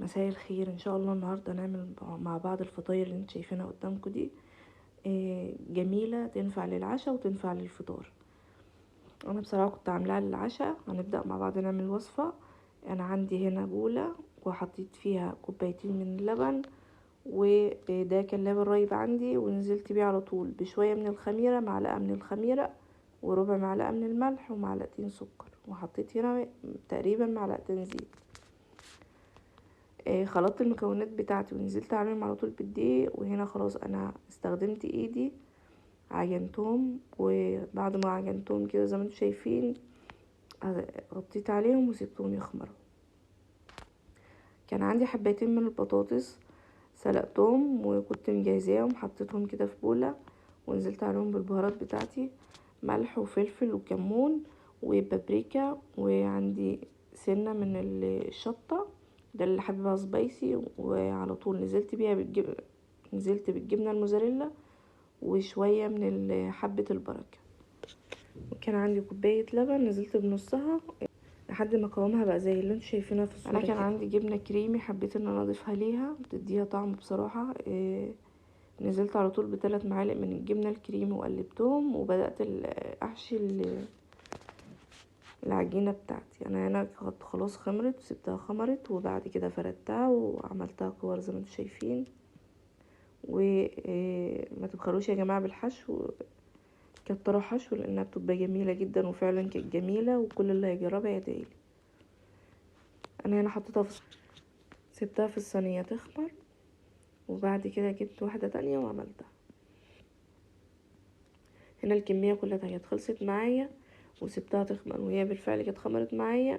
مساء الخير. ان شاء الله النهارده نعمل مع بعض الفطاير اللي انت شايفينها قدامكم دي. جميله، تنفع للعشاء وتنفع للفطار. انا بصراحه كنت عاملاها للعشاء. هنبدا مع بعض نعمل وصفه. انا عندي هنا بوله وحطيت فيها كوبايتين من اللبن، وده كان لبن رايب عندي، ونزلت بيه على طول بشويه من الخميره، معلقه من الخميره وربع معلقه من الملح ومعلقتين سكر، وحطيت هنا تقريبا معلقتين زيت. خلطت المكونات بتاعتي ونزلت عليهم على طول بالدقيق، وهنا خلاص انا استخدمت ايدي عجنتهم، وبعد ما عجنتهم كده زي ما انتم شايفين غطيت عليهم وسبتهم يخمروا. كان عندي حبايتين من البطاطس سلقتهم وكنت مجهزاهم، حطيتهم كده في بولة ونزلت عليهم بالبهارات بتاعتي، ملح وفلفل وكمون وبابريكا، وعندي سنة من الشطة ده اللي حاببها سبايسي، وعلى طول نزلت بالجبنة الموزاريلا وشوية من حبة البركة. وكان عندي كوباية لبن نزلت بنصها لحد ما قوامها بقى زي اللي انتوا شايفينها في الصورة. انا كان عندي جبنة كريمي حبيت ان انا اضيفها ليها بتديها طعم بصراحة. نزلت على طول ب3 معالق من الجبنة الكريمي وقلبتهم، وبدأت احشي العجينة بتاعتي. انا هنا خلاص خمرت وسبتها خمرت، وبعد كده فردتها وعملتها كور زي ما انتوا شايفين. وما تبخلوش يا جماعة بالحشو، كتروا حشو لانها بتبقى جميلة جدا، وفعلا كانت جميلة، وكل اللي هيجربها يدعيلي. انا هنا حطيتها سبتها في الصينية تخمر، وبعد كده جبت واحدة تانية وعملتها. هنا الكمية كلها كانت خلصت معايا وسبتها تخمر، وهي بالفعل كانت خمرت معايا.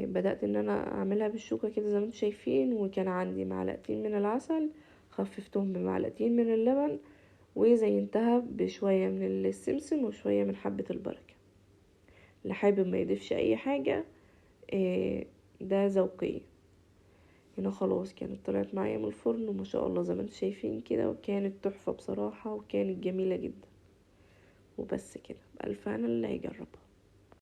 بدأت ان انا اعملها بالشوكة كده زي ما انتم شايفين، وكان عندي معلقتين من العسل خففتهم بمعلقتين من اللبن، وزينتها بشوية من السمسم وشوية من حبة البركة. اللي حابب ما يضيفش اي حاجة ده ذوقية. هنا خلاص كانت طلعت معايا من الفرن، وما شاء الله زي ما انتم شايفين كده، وكانت تحفة بصراحة، وكانت جميلة جدا. وبس كده، بألف هنا اللي هيجربها.